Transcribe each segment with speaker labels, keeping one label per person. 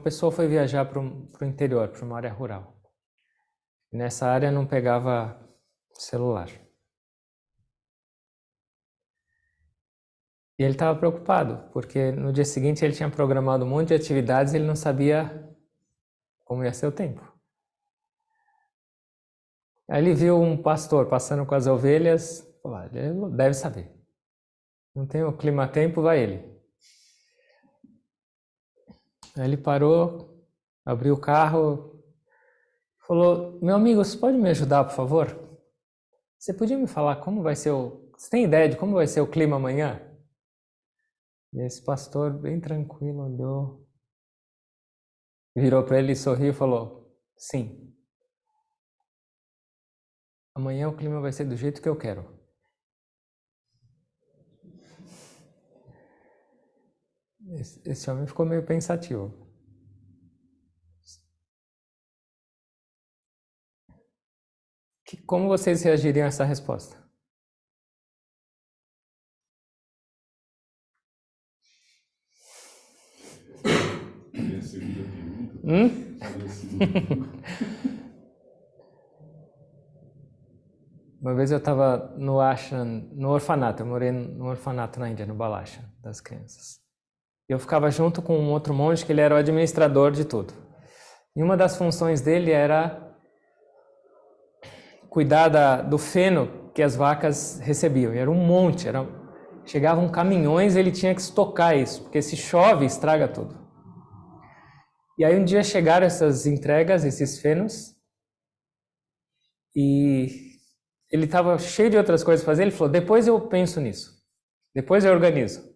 Speaker 1: pessoa foi viajar para o interior, para uma área rural. E nessa área não pegava celular. E ele estava preocupado, porque no dia seguinte ele tinha programado um monte de atividades e ele não sabia como ia ser o tempo. Aí ele viu um pastor passando com as ovelhas, falou, ele deve saber. Não tem o clima-tempo, vai ele. Aí ele parou, abriu o carro, falou, meu amigo, você pode me ajudar, por favor? Você podia me falar como vai ser Você tem ideia de como vai ser o clima amanhã? E esse pastor, bem tranquilo, olhou, virou para ele, sorriu e falou, sim. Amanhã o clima vai ser do jeito que eu quero. Esse homem ficou meio pensativo. Como vocês reagiriam a essa resposta? Uma vez eu estava no ashram, no orfanato, eu morei no orfanato na Índia, no Balashram, das crianças. Eu ficava junto com um outro monge que ele era o administrador de tudo. E uma das funções dele era cuidar do feno que as vacas recebiam. E era um monte, chegavam caminhões e ele tinha que estocar isso, porque se chove, estraga tudo. E aí um dia chegaram essas entregas, esses fenos, e ele estava cheio de outras coisas para fazer, ele falou, depois eu penso nisso, depois eu organizo.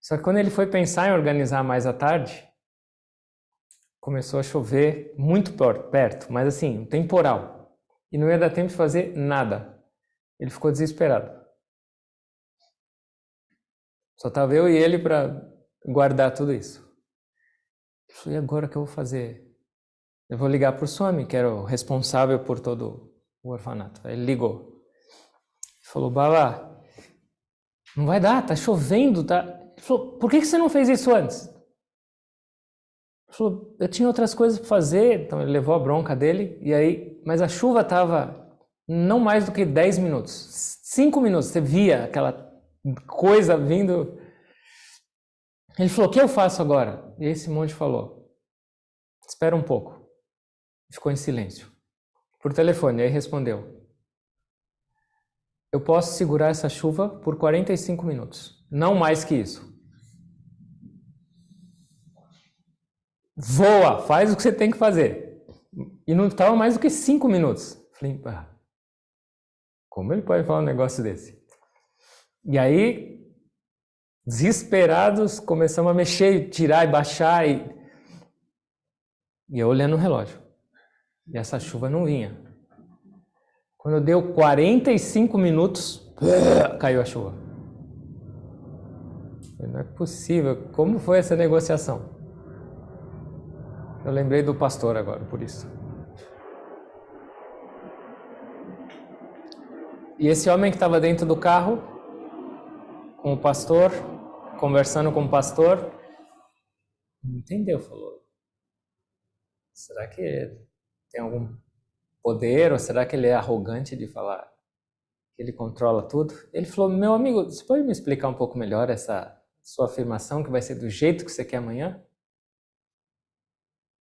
Speaker 1: Só que quando ele foi pensar em organizar mais à tarde, começou a chover muito perto, mas assim, um temporal. E não ia dar tempo de fazer nada. Ele ficou desesperado. Só estava eu e ele para guardar tudo isso. Ele falou, e agora o que eu vou fazer? Eu vou ligar para o Swami, que era o responsável por todo o orfanato. Aí ele ligou. Ele falou, Baba, não vai dar, tá chovendo, tá... Ele falou, por que você não fez isso antes? Ele falou, eu tinha outras coisas para fazer, então ele levou a bronca dele, mas a chuva estava não mais do que 10 minutos, 5 minutos, você via aquela coisa vindo. Ele falou, o que eu faço agora? E esse monge falou, espera um pouco. Ficou em silêncio. Por telefone, aí respondeu, eu posso segurar essa chuva por 45 minutos, não mais que isso. Voa, faz o que você tem que fazer. E não estava mais do que 5 minutos. Falei, como ele pode falar um negócio desse? E aí, desesperados, começamos a mexer, tirar e baixar. E eu olhando o relógio. E essa chuva não vinha. Quando deu 45 minutos, caiu a chuva. Não é possível. Como foi essa negociação? Eu lembrei do pastor agora, por isso. E esse homem que estava dentro do carro, com o pastor, conversando com o pastor, não entendeu, falou, será que tem algum poder, ou será que ele é arrogante de falar que ele controla tudo? Ele falou, meu amigo, você pode me explicar um pouco melhor essa sua afirmação, que vai ser do jeito que você quer amanhã?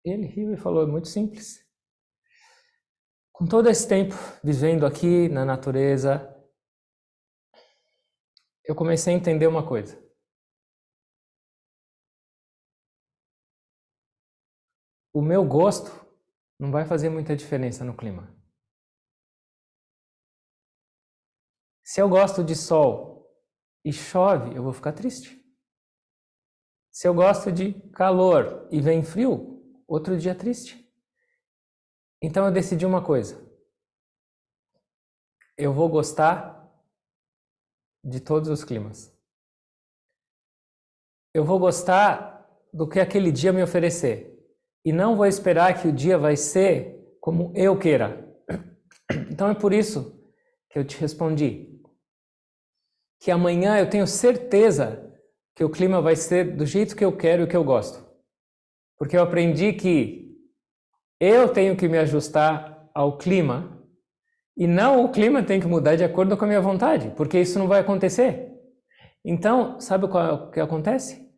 Speaker 1: Ele riu e falou, é muito simples. Com todo esse tempo vivendo aqui na natureza, eu comecei a entender uma coisa. O meu gosto não vai fazer muita diferença no clima. Se eu gosto de sol e chove, eu vou ficar triste. Se eu gosto de calor e vem frio, outro dia triste. Então eu decidi uma coisa. Eu vou gostar de todos os climas. Eu vou gostar do que aquele dia me oferecer. E não vou esperar que o dia vai ser como eu queira. Então é por isso que eu te respondi. Que amanhã eu tenho certeza que o clima vai ser do jeito que eu quero e que eu gosto. Porque eu aprendi que eu tenho que me ajustar ao clima e não o clima tem que mudar de acordo com a minha vontade, porque isso não vai acontecer. Então, sabe qual é o que acontece?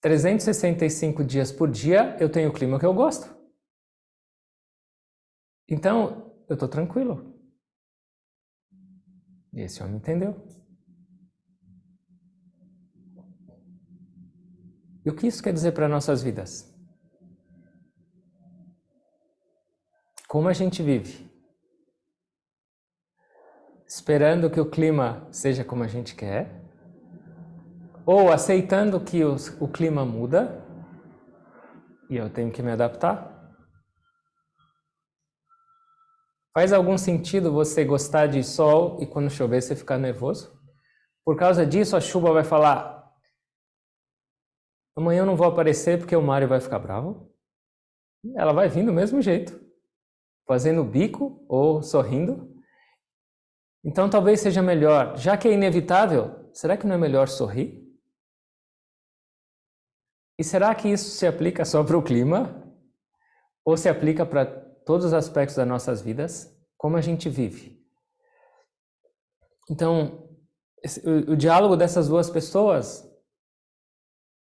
Speaker 1: 365 dias por dia eu tenho o clima que eu gosto. Então, eu estou tranquilo. E esse homem entendeu. E o que isso quer dizer para nossas vidas? Como a gente vive? Esperando que o clima seja como a gente quer? Ou aceitando que o clima muda e eu tenho que me adaptar? Faz algum sentido você gostar de sol e quando chover você ficar nervoso? Por causa disso a chuva vai falar: amanhã eu não vou aparecer porque o Mário vai ficar bravo? Ela vai vir do mesmo jeito, fazendo bico ou sorrindo. Então talvez seja melhor, já que é inevitável, será que não é melhor sorrir? E será que isso se aplica só para o clima? Ou se aplica para todos os aspectos das nossas vidas? Como a gente vive? Então, o diálogo dessas duas pessoas,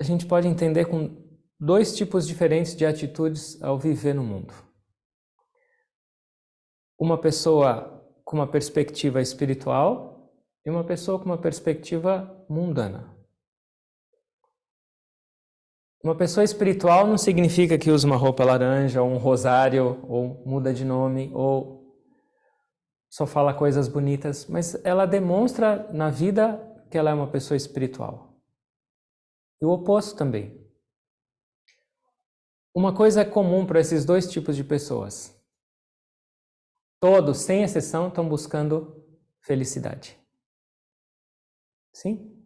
Speaker 1: a gente pode entender com dois tipos diferentes de atitudes ao viver no mundo. Uma pessoa com uma perspectiva espiritual e uma pessoa com uma perspectiva mundana. Uma pessoa espiritual não significa que usa uma roupa laranja, ou um rosário, ou muda de nome, ou só fala coisas bonitas, mas ela demonstra na vida que ela é uma pessoa espiritual. E o oposto também. Uma coisa é comum para esses dois tipos de pessoas. Todos, sem exceção, estão buscando felicidade. Sim?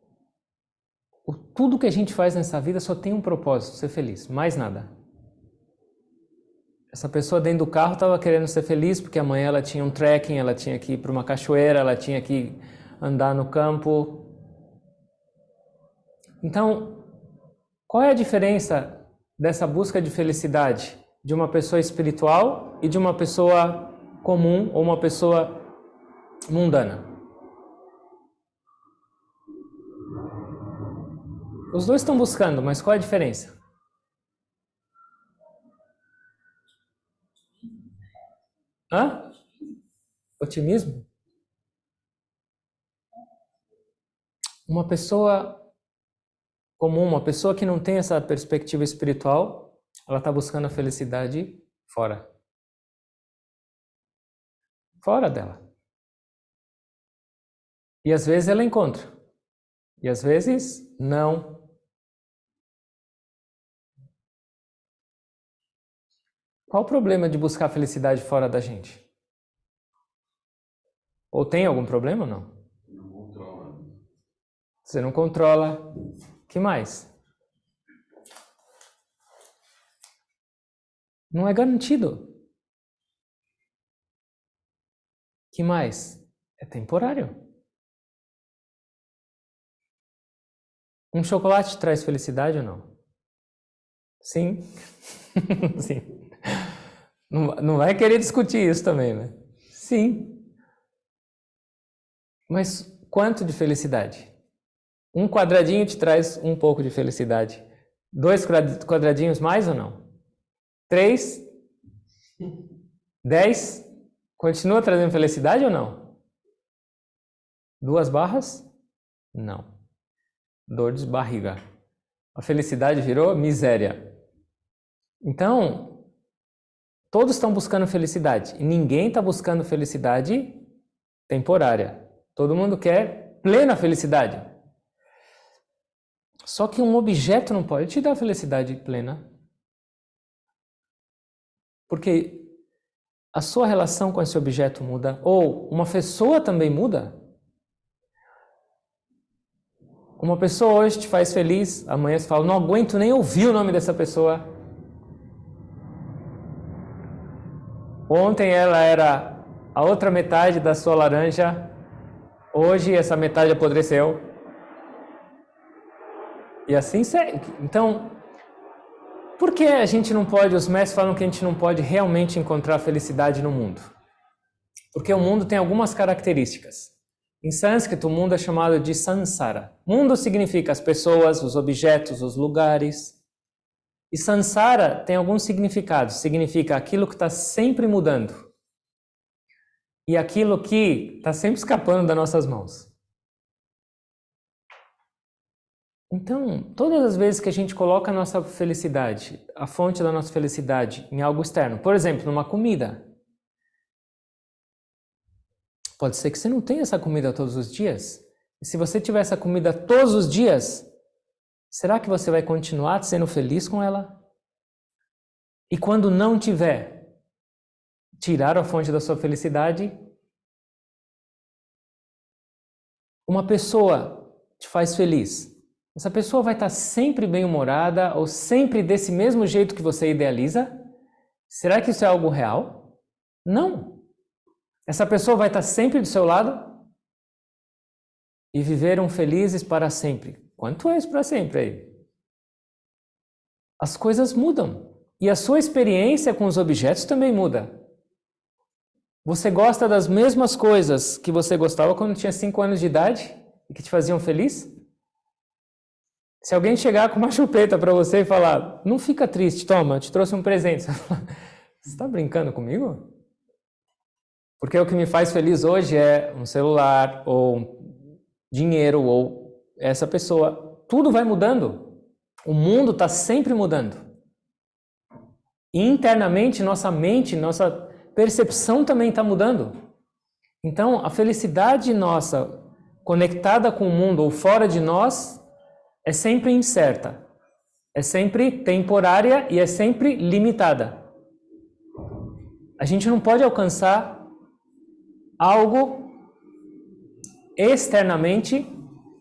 Speaker 1: Tudo que a gente faz nessa vida só tem um propósito, ser feliz, mais nada. Essa pessoa dentro do carro estava querendo ser feliz porque amanhã ela tinha um trekking, ela tinha que ir para uma cachoeira, ela tinha que andar no campo. Então, qual é a diferença dessa busca de felicidade de uma pessoa espiritual e de uma pessoa comum ou uma pessoa mundana? Os dois estão buscando, mas qual é a diferença? Hã? Otimismo? Uma pessoa comum, uma pessoa que não tem essa perspectiva espiritual, ela está buscando a felicidade fora. Fora dela. E às vezes ela encontra. E às vezes não. Qual o problema de buscar felicidade fora da gente? Ou tem algum problema ou não?
Speaker 2: Não controla.
Speaker 1: Você não controla. Que mais? Não é garantido. Que mais? É temporário. Um chocolate traz felicidade ou não? Sim. Sim. Não vai querer discutir isso também, né? Sim. Mas quanto de felicidade? Um quadradinho te traz um pouco de felicidade. 2 quadradinhos mais ou não? 3? 10? Continua trazendo felicidade ou não? 2 barras? Não. Dor de barriga. A felicidade virou miséria. Então, todos estão buscando felicidade. E ninguém está buscando felicidade temporária. Todo mundo quer plena felicidade. Só que um objeto não pode te dar felicidade plena. Porque a sua relação com esse objeto muda. Ou uma pessoa também muda. Uma pessoa hoje te faz feliz, amanhã você fala, não aguento nem ouvir o nome dessa pessoa. Ontem ela era a outra metade da sua laranja, hoje essa metade apodreceu. E assim segue. Então, Por que a gente não pode, os mestres falam que a gente não pode realmente encontrar felicidade no mundo? Porque o mundo tem algumas características. Em sânscrito, o mundo é chamado de samsara. Mundo significa as pessoas, os objetos, os lugares. E samsara tem alguns significados. Significa aquilo que está sempre mudando. E aquilo que está sempre escapando das nossas mãos. Então, todas as vezes que a gente coloca a nossa felicidade, a fonte da nossa felicidade, em algo externo, por exemplo, numa comida, pode ser que você não tenha essa comida todos os dias. E se você tiver essa comida todos os dias, será que você vai continuar sendo feliz com ela? E quando não tiver, tirar a fonte da sua felicidade? Uma pessoa te faz feliz. Essa pessoa vai estar sempre bem-humorada ou sempre desse mesmo jeito que você idealiza? Será que isso é algo real? Não. Essa pessoa vai estar sempre do seu lado e viveram felizes para sempre. Quanto é isso para sempre aí? As coisas mudam e a sua experiência com os objetos também muda. Você gosta das mesmas coisas que você gostava quando tinha 5 anos de idade e que te faziam feliz? Se alguém chegar com uma chupeta para você e falar, não fica triste, toma, eu te trouxe um presente. Você está brincando comigo? Porque o que me faz feliz hoje é um celular, ou dinheiro, ou essa pessoa. Tudo vai mudando. O mundo está sempre mudando. E internamente, nossa mente, nossa percepção também está mudando. Então, a felicidade nossa, conectada com o mundo ou fora de nós, é sempre incerta, é sempre temporária e é sempre limitada. A gente não pode alcançar algo externamente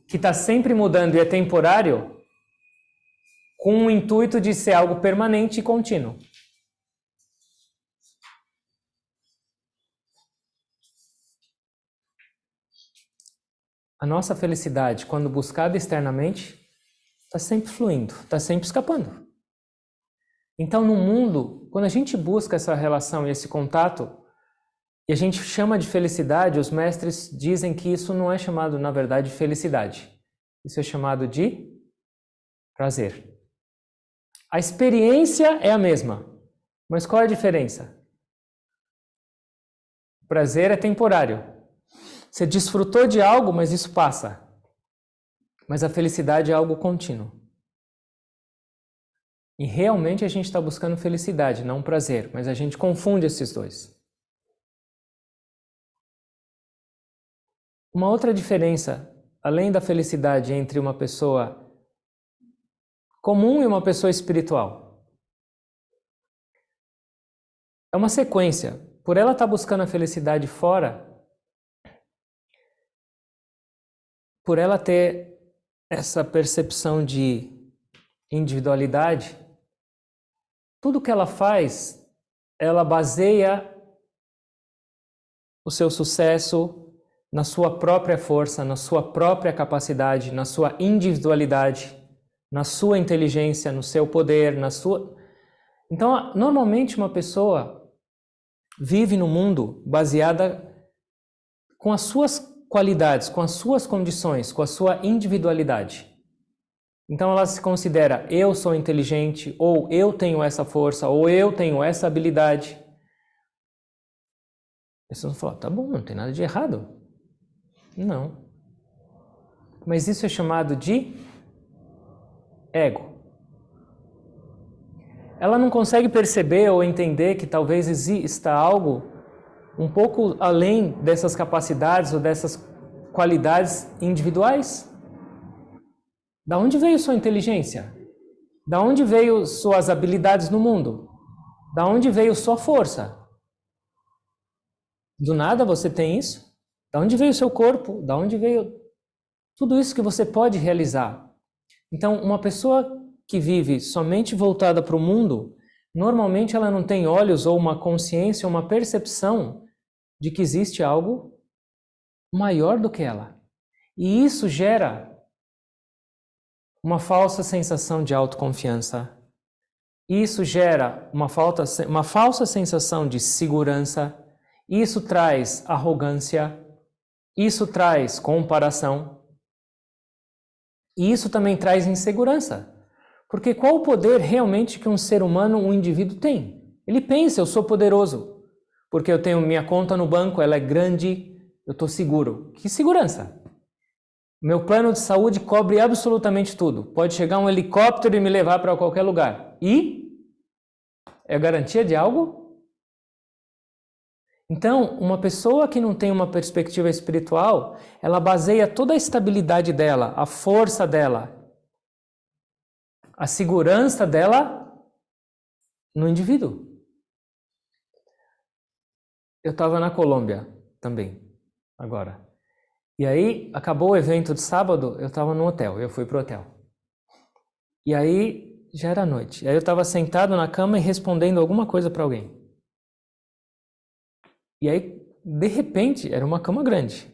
Speaker 1: que está sempre mudando e é temporário com o intuito de ser algo permanente e contínuo. A nossa felicidade, quando buscada externamente, está sempre fluindo, está sempre escapando. Então, no mundo, quando a gente busca essa relação e esse contato, e a gente chama de felicidade, os mestres dizem que isso não é chamado, na verdade, de felicidade. Isso é chamado de prazer. A experiência é a mesma, mas qual é a diferença? O prazer é temporário. Você desfrutou de algo, mas isso passa. Mas a felicidade é algo contínuo. E realmente a gente está buscando felicidade, não prazer, mas a gente confunde esses dois. Uma outra diferença, além da felicidade entre uma pessoa comum e uma pessoa espiritual, é uma sequência. Por ela estar buscando a felicidade fora, por ela ter essa percepção de individualidade, tudo que ela faz, ela baseia o seu sucesso na sua própria força, na sua própria capacidade, na sua individualidade, na sua inteligência, no seu poder, na sua... Então, normalmente uma pessoa vive no mundo baseada com as suas qualidades, com as suas condições, com a sua individualidade. Então ela se considera, eu sou inteligente, ou eu tenho essa força, ou eu tenho essa habilidade. As pessoas falam, tá bom, não tem nada de errado. Não. Mas isso é chamado de ego. Ela não consegue perceber ou entender que talvez exista algo um pouco além dessas capacidades ou dessas qualidades individuais. Da onde veio sua inteligência? Da onde veio suas habilidades no mundo? Da onde veio sua força? Do nada você tem isso? Da onde veio seu corpo? Da onde veio tudo isso que você pode realizar? Então, uma pessoa que vive somente voltada para o mundo, normalmente ela não tem olhos ou uma consciência, uma percepção de que existe algo maior do que ela. E isso gera uma falsa sensação de autoconfiança. Isso gera uma falsa sensação de segurança, isso traz arrogância, isso traz comparação, e isso também traz insegurança. Porque qual o poder realmente que um ser humano, um indivíduo tem? Ele pensa, eu sou poderoso, porque eu tenho minha conta no banco, ela é grande, eu estou seguro. Que segurança? Meu plano de saúde cobre absolutamente tudo. Pode chegar um helicóptero e me levar para qualquer lugar. E é garantia de algo? Então, uma pessoa que não tem uma perspectiva espiritual, ela baseia toda a estabilidade dela, a força dela, a segurança dela no indivíduo. Eu estava na Colômbia também, agora. E aí, acabou o evento de sábado, eu estava no hotel, eu fui pro hotel. E aí, já era noite. E aí eu estava sentado na cama e respondendo alguma coisa para alguém. E aí, de repente, era uma cama grande.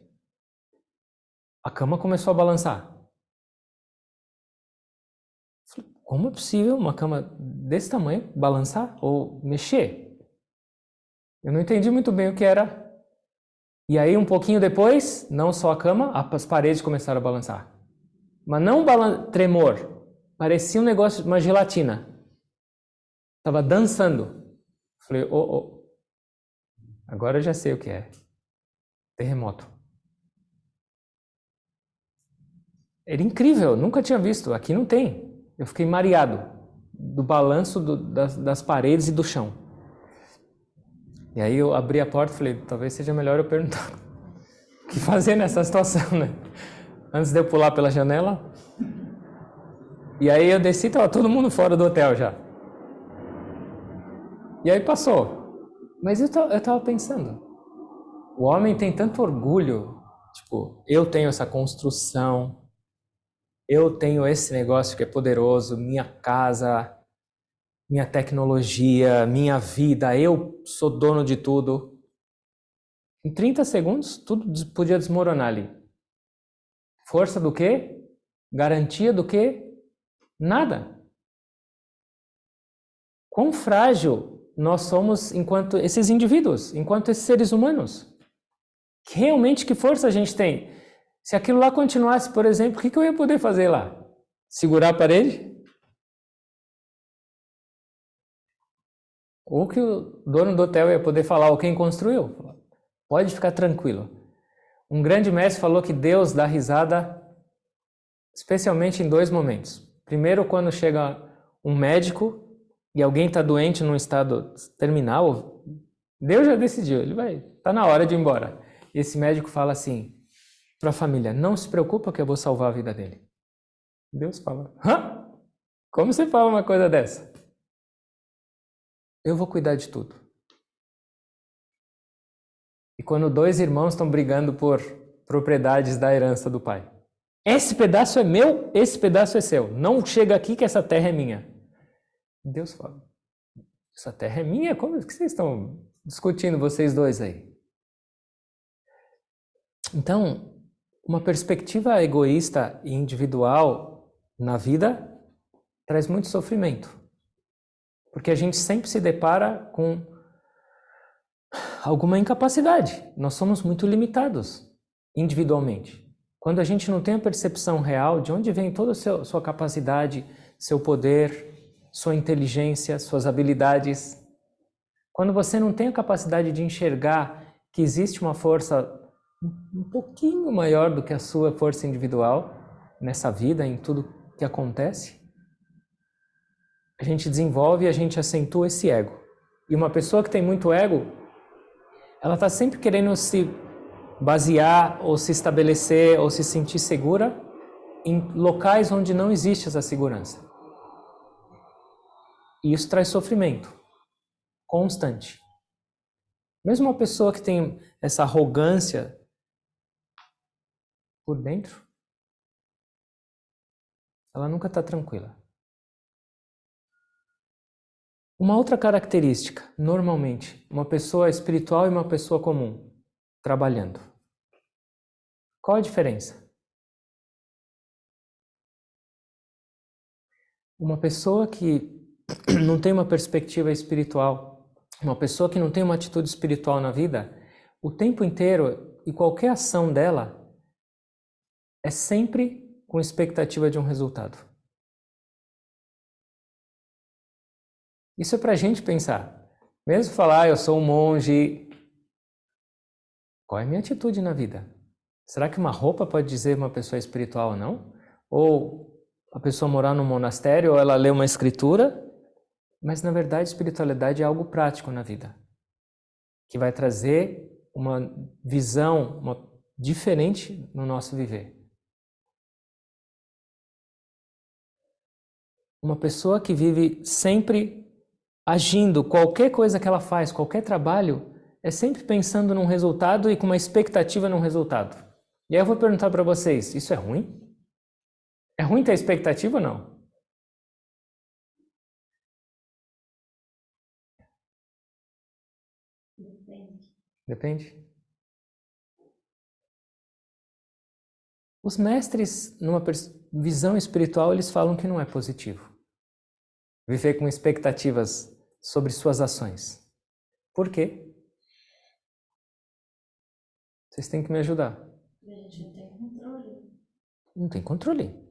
Speaker 1: A cama começou a balançar. Falei, como é possível uma cama desse tamanho balançar ou mexer? Eu não entendi muito bem o que era. E aí, um pouquinho depois, não só a cama, as paredes começaram a balançar. Mas não tremor. Parecia um negócio, uma gelatina. Estava dançando. Falei, agora eu já sei o que é. Terremoto. Era incrível, nunca tinha visto. Aqui não tem. Eu fiquei mareado do balanço das paredes e do chão. E aí eu abri a porta e falei, talvez seja melhor eu perguntar o que fazer nessa situação, né? Antes de eu pular pela janela. E aí eu desci, estava todo mundo fora do hotel já. E aí passou. Mas eu tava pensando, o homem tem tanto orgulho, tipo, eu tenho essa construção, eu tenho esse negócio que é poderoso, minha casa, minha tecnologia, minha vida, eu sou dono de tudo. Em 30 segundos, tudo podia desmoronar ali. Força do quê? Garantia do quê? Nada. Quão frágil nós somos enquanto esses indivíduos, enquanto esses seres humanos. Realmente, que força a gente tem? Se aquilo lá continuasse, por exemplo, o que eu ia poder fazer lá? Segurar a parede? Ou que o dono do hotel ia poder falar, ou quem construiu? Pode ficar tranquilo. Um grande mestre falou que Deus dá risada especialmente em 2 momentos. Primeiro, quando chega um médico e alguém está doente num estado terminal, Deus já decidiu, tá na hora de ir embora. E esse médico fala assim para a família, não se preocupa que eu vou salvar a vida dele. Deus fala, hã? Como você fala uma coisa dessa? Eu vou cuidar de tudo. E quando 2 irmãos estão brigando por propriedades da herança do pai. Esse pedaço é meu, esse pedaço é seu. Não chega aqui que essa terra é minha. Deus fala, essa terra é minha? Como que vocês estão discutindo, vocês dois aí? Então, uma perspectiva egoísta e individual na vida traz muito sofrimento. Porque a gente sempre se depara com alguma incapacidade. Nós somos muito limitados individualmente. Quando a gente não tem a percepção real de onde vem toda a sua capacidade, seu poder, sua inteligência, suas habilidades. Quando você não tem a capacidade de enxergar que existe uma força um pouquinho maior do que a sua força individual nessa vida, em tudo que acontece, a gente desenvolve e a gente acentua esse ego. E uma pessoa que tem muito ego, ela está sempre querendo se basear ou se estabelecer ou se sentir segura em locais onde não existe essa segurança. E isso traz sofrimento constante. Mesmo uma pessoa que tem essa arrogância por dentro, ela nunca está tranquila. Uma outra característica, normalmente, uma pessoa espiritual e uma pessoa comum trabalhando. Qual a diferença? Uma pessoa que não tem uma perspectiva espiritual, uma pessoa que não tem uma atitude espiritual na vida, o tempo inteiro e qualquer ação dela é sempre com expectativa de um resultado. Isso é para a gente pensar. Mesmo falar, eu sou um monge, qual é a minha atitude na vida? Será que uma roupa pode dizer uma pessoa espiritual ou não? Ou a pessoa morar num monastério, ou ela lê uma escritura, mas na verdade espiritualidade é algo prático na vida, que vai trazer uma visão diferente no nosso viver. Uma pessoa que vive sempre agindo, qualquer coisa que ela faz, qualquer trabalho, é sempre pensando num resultado e com uma expectativa num resultado. E aí eu vou perguntar para vocês, isso é ruim? É ruim ter expectativa ou não? Depende. Os mestres, numa visão espiritual, eles falam que não é positivo viver com expectativas sobre suas ações. Por quê? Vocês têm que me ajudar.
Speaker 2: A gente não tem controle.
Speaker 1: Não tem controle.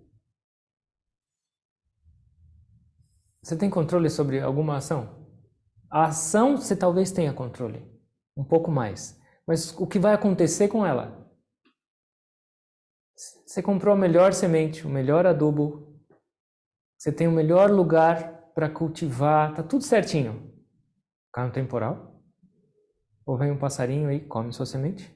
Speaker 1: Você tem controle sobre alguma ação? A ação você talvez tenha controle, um pouco mais. Mas o que vai acontecer com ela? Você comprou a melhor semente, o melhor adubo, você tem o melhor lugar para cultivar, tá tudo certinho. Cai um temporal? Ou vem um passarinho aí, come sua semente?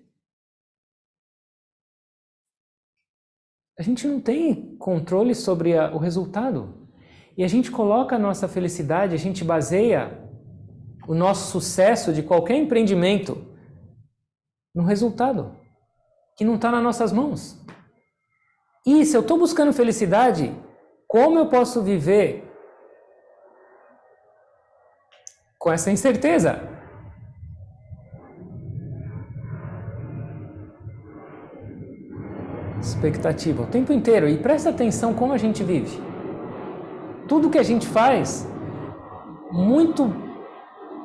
Speaker 1: A gente não tem controle sobre o resultado. E a gente coloca a nossa felicidade, a gente baseia o nosso sucesso de qualquer empreendimento no resultado, que não está nas nossas mãos. E se eu estou buscando felicidade, como eu posso viver com essa incerteza? Expectativa o tempo inteiro. E presta atenção como a gente vive. Tudo que a gente faz, muito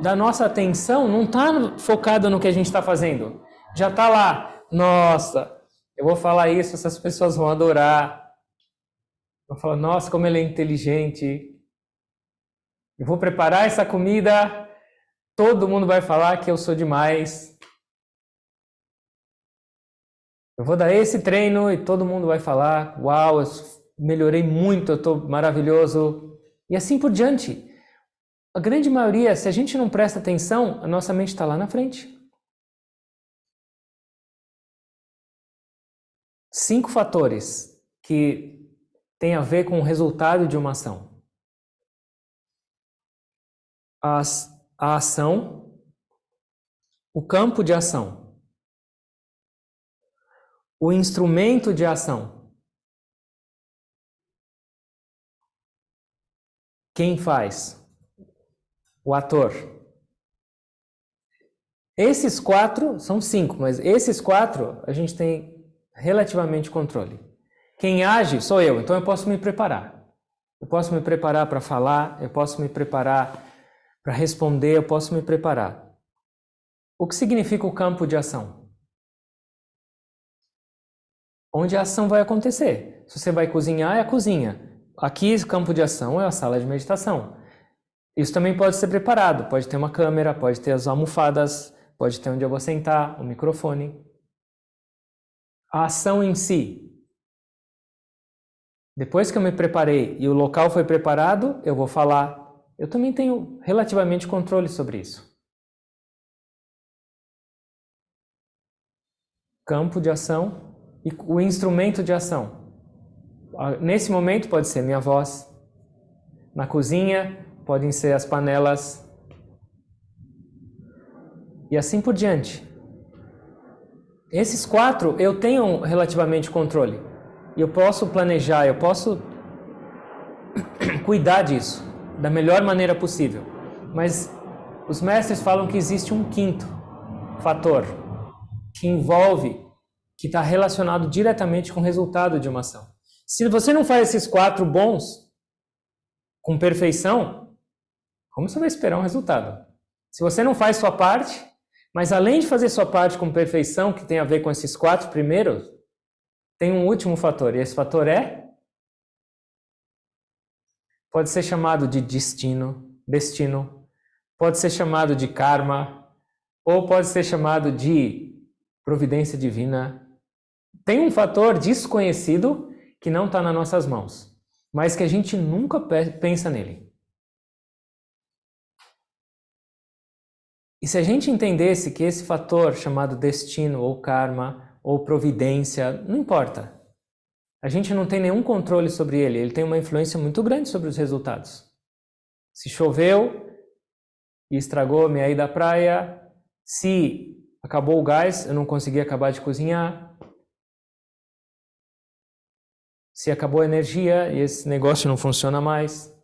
Speaker 1: da nossa atenção não está focada no que a gente está fazendo. Já está lá, nossa, eu vou falar isso, essas pessoas vão adorar. Vou falar, nossa, como ele é inteligente. Eu vou preparar essa comida, todo mundo vai falar que eu sou demais. Eu vou dar esse treino e todo mundo vai falar, uau, eu melhorei muito, eu estou maravilhoso. E assim por diante. A grande maioria, se a gente não presta atenção, a nossa mente está lá na frente. 5 fatores que têm a ver com o resultado de uma ação. A ação, o campo de ação, o instrumento de ação, quem faz, o ator. Esses 4, são 5, mas esses 4 a gente tem relativamente controle. Quem age sou eu, então eu posso me preparar. Eu posso me preparar para falar, eu posso me preparar para responder, eu posso me preparar. O que significa o campo de ação? Onde a ação vai acontecer. Se você vai cozinhar, é a cozinha. Aqui, o campo de ação é a sala de meditação. Isso também pode ser preparado. Pode ter uma câmera, pode ter as almofadas, pode ter onde eu vou sentar, o microfone. A ação em si. Depois que eu me preparei e o local foi preparado, eu vou falar. Eu também tenho relativamente controle sobre isso. Campo de ação e o instrumento de ação. Nesse momento pode ser minha voz. Na cozinha podem ser as panelas. E assim por diante. Esses 4 eu tenho relativamente controle. E eu posso planejar, eu posso cuidar disso da melhor maneira possível. Mas os mestres falam que existe um 5º fator que envolve, que está relacionado diretamente com o resultado de uma ação. Se você não faz esses 4 bons, com perfeição, Como você vai esperar um resultado? Se você não faz sua parte, mas além de fazer sua parte com perfeição, que tem a ver com esses 4 primeiros, tem um último fator, e esse fator pode ser chamado de destino, pode ser chamado de karma, ou pode ser chamado de providência divina. Tem um fator desconhecido que não está nas nossas mãos, mas que a gente nunca pensa nele. E se a gente entendesse que esse fator chamado destino, ou karma, ou providência, não importa. A gente não tem nenhum controle sobre ele, ele tem uma influência muito grande sobre os resultados. Se choveu e estragou minha ida à praia, se acabou o gás, eu não consegui acabar de cozinhar, se acabou a energia e esse negócio não funciona mais.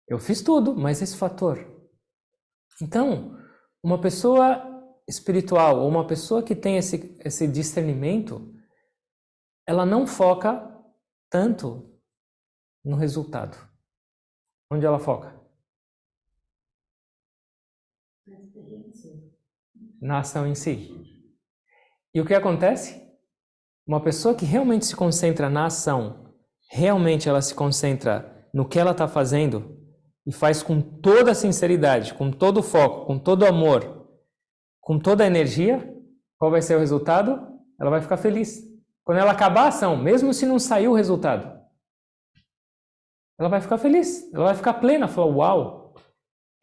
Speaker 1: Eu fiz tudo, mas esse fator. Então, uma pessoa espiritual ou uma pessoa que tem esse discernimento, ela não foca tanto no resultado. Onde ela foca? Na ação em si. E o que acontece? Uma pessoa que realmente se concentra na ação, realmente ela se concentra no que ela está fazendo e faz com toda a sinceridade, com todo o foco, com todo o amor, com toda a energia, qual vai ser o resultado? Ela vai ficar feliz. Quando ela acabar a ação, mesmo se não saiu o resultado, ela vai ficar feliz, ela vai ficar plena, falar, uau,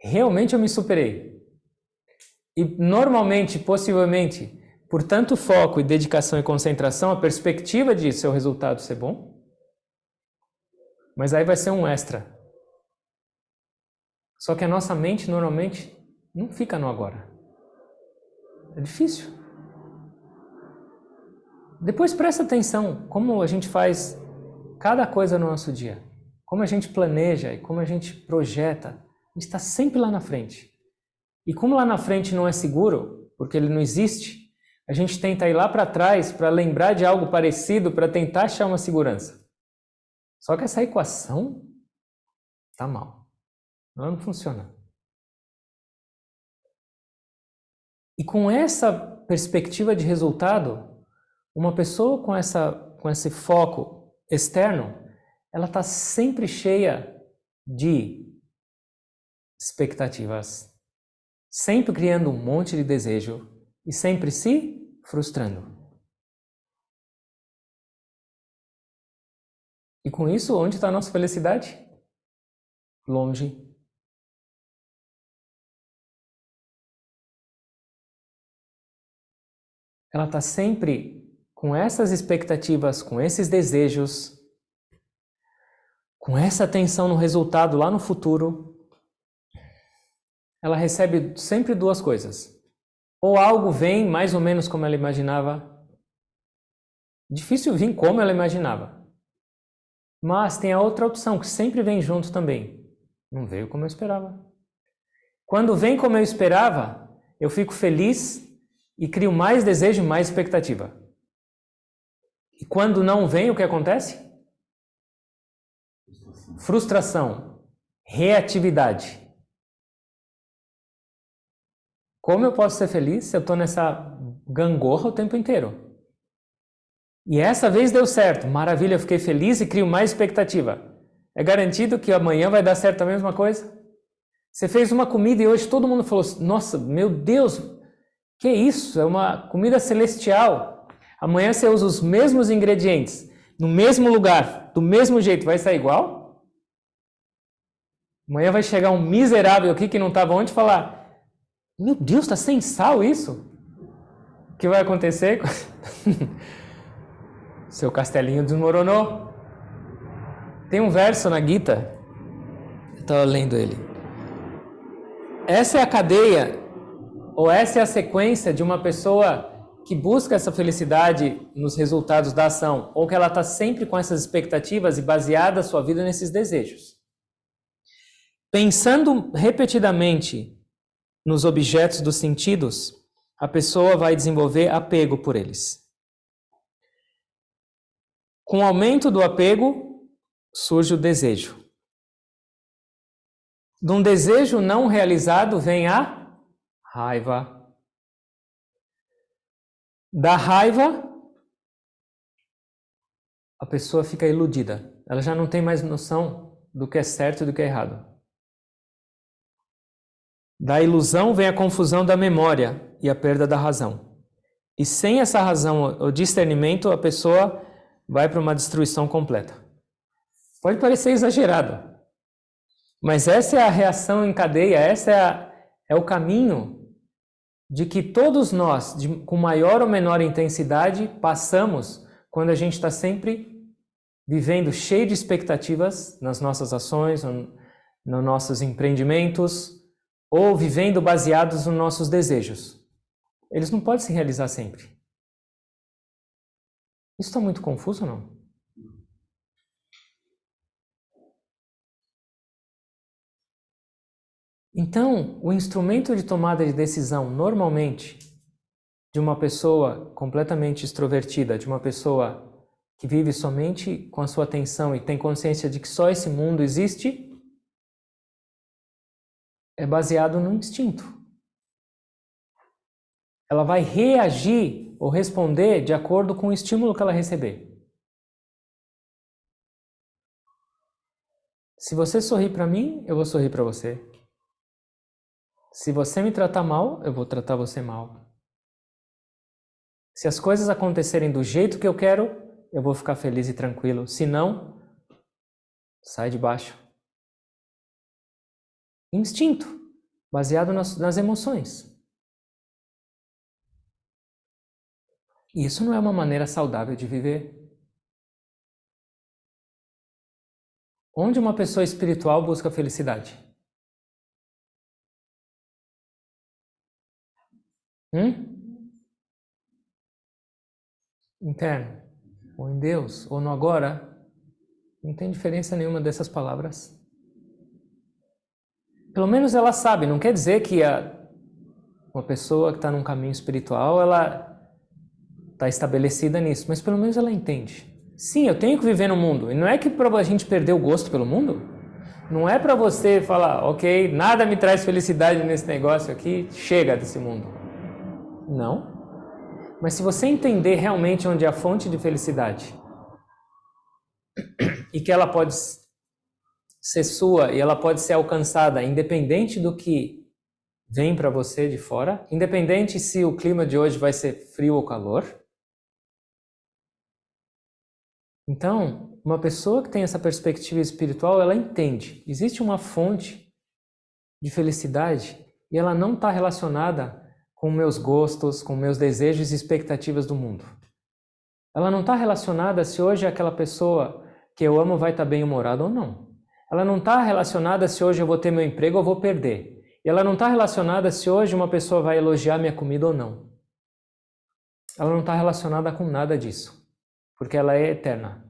Speaker 1: realmente eu me superei. E normalmente, possivelmente, por tanto foco e dedicação e concentração, a perspectiva de seu resultado ser bom, mas aí vai ser um extra. Só que a nossa mente normalmente não fica no agora. É difícil. Depois presta atenção como a gente faz cada coisa no nosso dia. Como a gente planeja e como a gente projeta. A gente está sempre lá na frente. E como lá na frente não é seguro, porque ele não existe, a gente tenta ir lá para trás para lembrar de algo parecido, para tentar achar uma segurança. Só que essa equação está mal. Ela não funciona. E com essa perspectiva de resultado, uma pessoa com esse foco externo, ela está sempre cheia de expectativas, sempre criando um monte de desejo e sempre se frustrando. E com isso, onde está a nossa felicidade? Longe. Ela está sempre com essas expectativas, com esses desejos, com essa atenção no resultado lá no futuro. Ela recebe sempre 2 coisas. Ou algo vem mais ou menos como ela imaginava. Difícil vir como ela imaginava. Mas tem a outra opção, que sempre vem junto também. Não veio como eu esperava. Quando vem como eu esperava, eu fico feliz e crio mais desejo, mais expectativa. E quando não vem, o que acontece? Frustração, reatividade. Como eu posso ser feliz se eu estou nessa gangorra o tempo inteiro? E essa vez deu certo, maravilha, eu fiquei feliz e crio mais expectativa. É garantido que amanhã vai dar certo a mesma coisa? Você fez uma comida e hoje todo mundo falou, nossa, meu Deus, que isso? É uma comida celestial. Amanhã você usa os mesmos ingredientes, no mesmo lugar, do mesmo jeito, vai sair igual? Amanhã vai chegar um miserável aqui que não estava onde falar, meu Deus, está sem sal isso? O que vai acontecer? Seu castelinho desmoronou. Tem um verso na Gita, eu estava lendo ele. Essa é a cadeia, ou essa é a sequência de uma pessoa que busca essa felicidade nos resultados da ação, ou que ela está sempre com essas expectativas e baseada a sua vida nesses desejos. Pensando repetidamente nos objetos dos sentidos, a pessoa vai desenvolver apego por eles. Com o aumento do apego, surge o desejo. De um desejo não realizado vem a raiva. Da raiva, a pessoa fica iludida. Ela já não tem mais noção do que é certo e do que é errado. Da ilusão vem a confusão da memória e a perda da razão. E sem essa razão, o discernimento, a pessoa vai para uma destruição completa. Pode parecer exagerado, mas essa é a reação em cadeia, é o caminho de que todos nós, com maior ou menor intensidade, passamos quando a gente está sempre vivendo cheio de expectativas nas nossas ações, nos nossos empreendimentos, ou vivendo baseados nos nossos desejos. Eles não podem se realizar sempre. Isso está muito confuso ou não? Então, o instrumento de tomada de decisão, normalmente, de uma pessoa completamente extrovertida, de uma pessoa que vive somente com a sua atenção e tem consciência de que só esse mundo existe, é baseado no instinto. Ela vai reagir ou responder de acordo com o estímulo que ela receber. Se você sorrir para mim, eu vou sorrir para você. Se você me tratar mal, eu vou tratar você mal. Se as coisas acontecerem do jeito que eu quero, eu vou ficar feliz e tranquilo. Se não, sai de baixo. Instinto, baseado nas emoções. Isso não é uma maneira saudável de viver. Onde uma pessoa espiritual busca felicidade? Interno, ou em Deus, ou no agora, não tem diferença nenhuma dessas palavras. Pelo menos ela sabe, não quer dizer que uma pessoa que está num caminho espiritual, ela está estabelecida nisso, mas pelo menos ela entende. Sim, eu tenho que viver no mundo, e não é que para a gente perder o gosto pelo mundo, não é para você falar, ok, nada me traz felicidade nesse negócio aqui, chega desse mundo. Não. Mas se você entender realmente onde é a fonte de felicidade e que ela pode ser sua e ela pode ser alcançada independente do que vem para você de fora, independente se o clima de hoje vai ser frio ou calor. Então, uma pessoa que tem essa perspectiva espiritual, ela entende. Existe uma fonte de felicidade e ela não está relacionada com meus gostos, com meus desejos e expectativas do mundo. Ela não está relacionada se hoje aquela pessoa que eu amo vai estar bem-humorada ou não. Ela não está relacionada se hoje eu vou ter meu emprego ou vou perder. E ela não está relacionada se hoje uma pessoa vai elogiar minha comida ou não. Ela não está relacionada com nada disso, porque ela é eterna.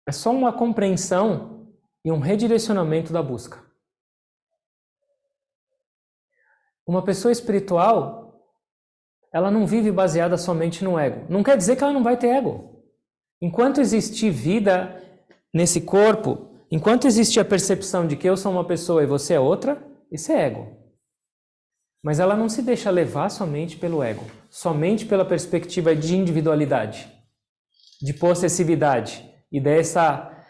Speaker 1: É só uma compreensão e um redirecionamento da busca. Uma pessoa espiritual, ela não vive baseada somente no ego. Não quer dizer que ela não vai ter ego. Enquanto existir vida nesse corpo, enquanto existir a percepção de que eu sou uma pessoa e você é outra, isso é ego. Mas ela não se deixa levar somente pelo ego, somente pela perspectiva de individualidade, de possessividade e dessa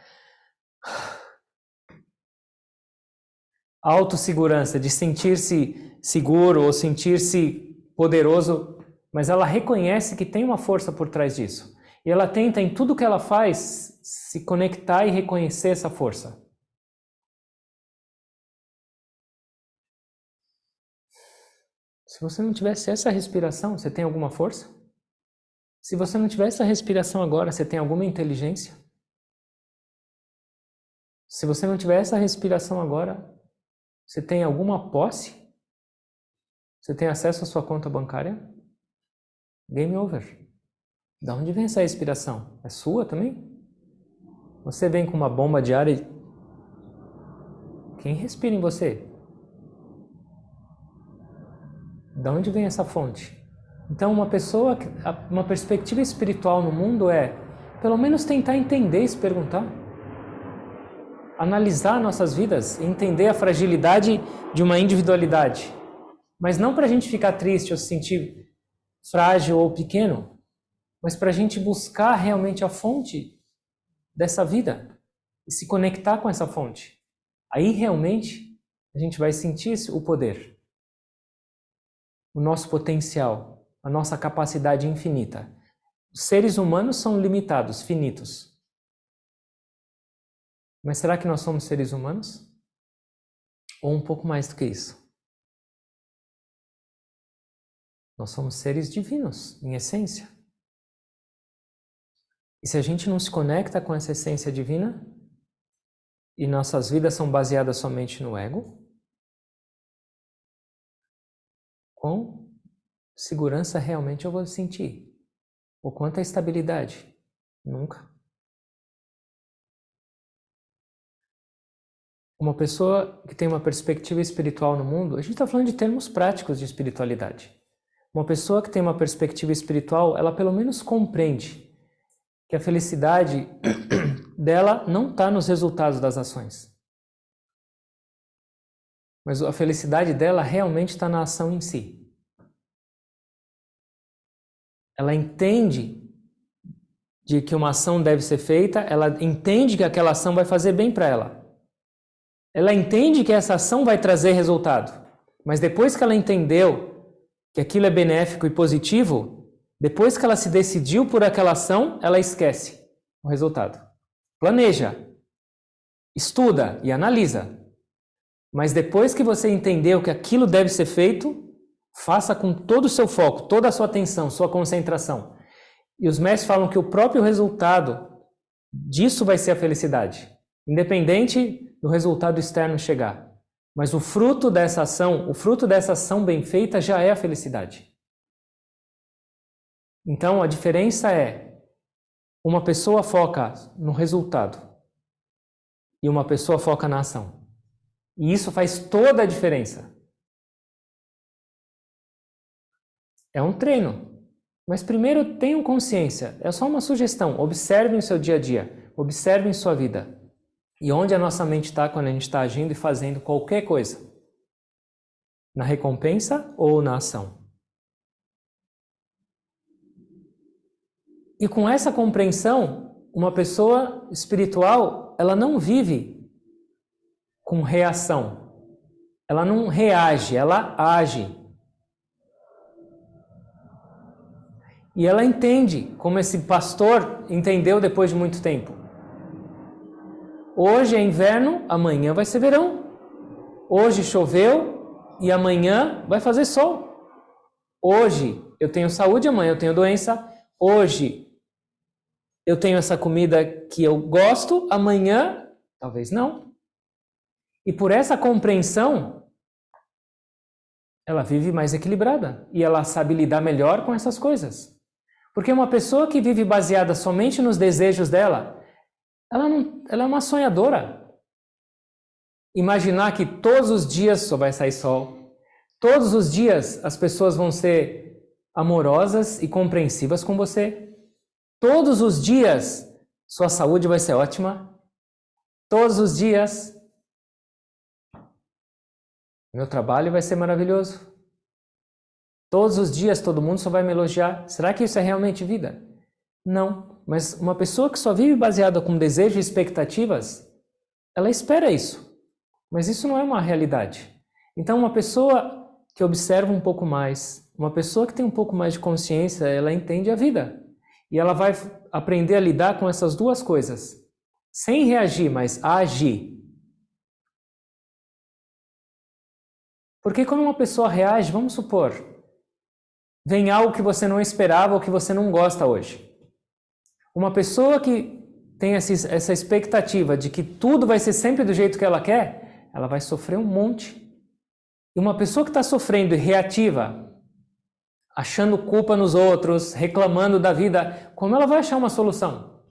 Speaker 1: autossegurança, de sentir-se seguro ou sentir-se poderoso, mas ela reconhece que tem uma força por trás disso. E ela tenta, em tudo que ela faz, se conectar e reconhecer essa força. Se você não tivesse essa respiração, você tem alguma força? Se você não tivesse essa respiração agora, você tem alguma inteligência? Se você não tiver essa respiração agora, você tem alguma posse? Você tem acesso à sua conta bancária? Game over. Da onde vem essa respiração? É sua também? Você vem com uma bomba de ar e... Quem respira em você? Da onde vem essa fonte? Então uma perspectiva espiritual no mundo é, pelo menos tentar entender e se perguntar. analisar nossas vidas, entender a fragilidade de uma individualidade. Mas não para a gente ficar triste ou se sentir frágil ou pequeno, mas para a gente buscar realmente a fonte dessa vida e se conectar com essa fonte. Aí realmente a gente vai sentir o poder, o nosso potencial, a nossa capacidade infinita. Os seres humanos são limitados, finitos. Mas será que nós somos seres humanos? Ou um pouco mais do que isso? Nós somos seres divinos, em essência. E se a gente não se conecta com essa essência divina, e nossas vidas são baseadas somente no ego, com segurança realmente eu vou sentir. O quanto é estabilidade? Nunca. Uma pessoa que tem uma perspectiva espiritual no mundo, a gente está falando de termos práticos de espiritualidade. Uma pessoa que tem uma perspectiva espiritual, ela pelo menos compreende que a felicidade dela não está nos resultados das ações. Mas a felicidade dela realmente está na ação em si. Ela entende de que uma ação deve ser feita, ela entende que aquela ação vai fazer bem para ela. Ela entende que essa ação vai trazer resultado. Mas depois que ela entendeu que aquilo é benéfico e positivo, depois que ela se decidiu por aquela ação, ela esquece o resultado. Planeja, estuda e analisa. Mas depois que você entendeu que aquilo deve ser feito, faça com todo o seu foco, toda a sua atenção, sua concentração. E os mestres falam que o próprio resultado disso vai ser a felicidade, independente do resultado externo chegar. Mas o fruto dessa ação bem feita já é a felicidade. Então a diferença é, uma pessoa foca no resultado e uma pessoa foca na ação. E isso faz toda a diferença. É um treino. Mas primeiro tenham consciência. É só uma sugestão. Observem o seu dia a dia. Observem sua vida. E onde a nossa mente está quando a gente está agindo e fazendo qualquer coisa. Na recompensa ou na ação. E com essa compreensão, uma pessoa espiritual, ela não vive com reação. Ela não reage, ela age. E ela entende, como esse pastor entendeu depois de muito tempo. Hoje é inverno, amanhã vai ser verão. Hoje choveu e amanhã vai fazer sol. Hoje eu tenho saúde, amanhã eu tenho doença. Hoje eu tenho essa comida que eu gosto, amanhã talvez não. E por essa compreensão, ela vive mais equilibrada e ela sabe lidar melhor com essas coisas. Porque uma pessoa que vive baseada somente nos desejos dela, ela é uma sonhadora. Imaginar que todos os dias só vai sair sol, todos os dias as pessoas vão ser amorosas e compreensivas com você, todos os dias sua saúde vai ser ótima, todos os dias meu trabalho vai ser maravilhoso. Todos os dias todo mundo só vai me elogiar. Será que isso é realmente vida? Não. Mas uma pessoa que só vive baseada com desejos e expectativas, ela espera isso. Mas isso não é uma realidade. Então uma pessoa que observa um pouco mais, uma pessoa que tem um pouco mais de consciência, ela entende a vida. E ela vai aprender a lidar com essas duas coisas. Sem reagir, mas agir. Porque quando uma pessoa reage, vamos supor, vem algo que você não esperava ou que você não gosta hoje. Uma pessoa que tem essa expectativa de que tudo vai ser sempre do jeito que ela quer, ela vai sofrer um monte. E uma pessoa que está sofrendo e reativa, achando culpa nos outros, reclamando da vida, como ela vai achar uma solução?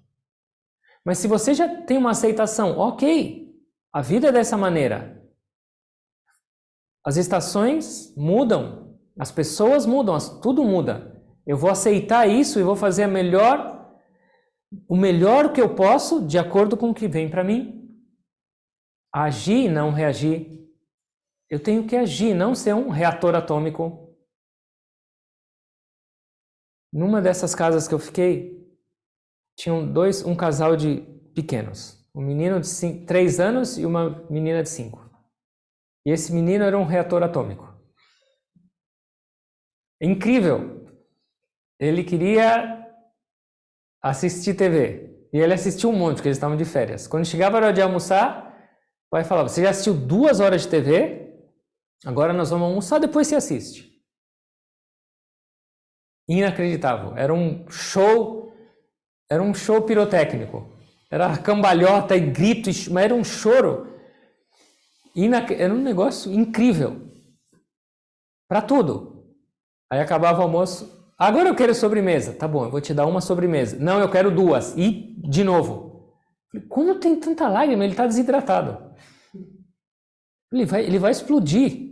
Speaker 1: Mas se você já tem uma aceitação, ok, a vida é dessa maneira. As estações mudam, as pessoas mudam, tudo muda. Eu vou aceitar isso e vou fazer o melhor que eu posso de acordo com o que vem para mim. Agir e não reagir. Eu tenho que agir, não ser um reator atômico. Numa dessas casas que eu fiquei, tinham um casal de pequenos. Um menino de 3 anos e uma menina de 5. E esse menino era um reator atômico. Incrível! Ele queria assistir TV. E ele assistiu um monte, porque eles estavam de férias. Quando chegava a hora de almoçar, o pai falava, você já assistiu 2 horas de TV? Agora nós vamos almoçar, depois você assiste. Inacreditável. Era um show pirotécnico. Era cambalhota e grito, mas era um choro. Era um negócio incrível. Para tudo. Aí acabava o almoço. Agora eu quero sobremesa. Tá bom, eu vou te dar uma sobremesa. Não, eu quero 2. E de novo. Como tem tanta lágrima? Ele está desidratado. Ele vai explodir.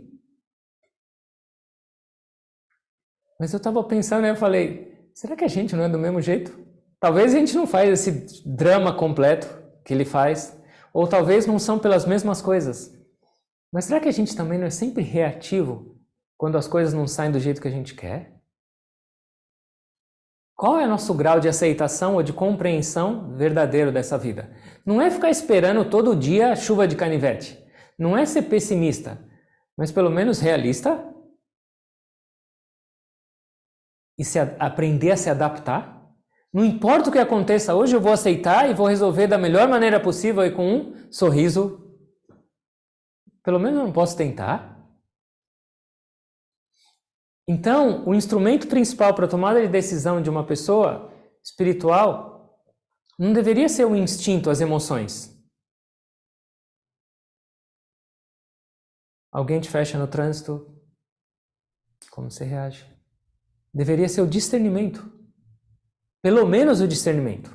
Speaker 1: Mas eu estava pensando, eu falei, será que a gente não é do mesmo jeito? Talvez a gente não faz esse drama completo que ele faz. Ou talvez não são pelas mesmas coisas. Mas será que a gente também não é sempre reativo quando as coisas não saem do jeito que a gente quer? Qual é o nosso grau de aceitação ou de compreensão verdadeiro dessa vida? Não é ficar esperando todo dia a chuva de canivete. Não é ser pessimista, mas pelo menos realista. E aprender a se adaptar. Não importa o que aconteça hoje, eu vou aceitar e vou resolver da melhor maneira possível e com um sorriso. Pelo menos eu não posso tentar. Então, o instrumento principal para a tomada de decisão de uma pessoa espiritual não deveria ser o instinto, as emoções. Alguém te fecha no trânsito, como você reage? Deveria ser o discernimento. Pelo menos o discernimento.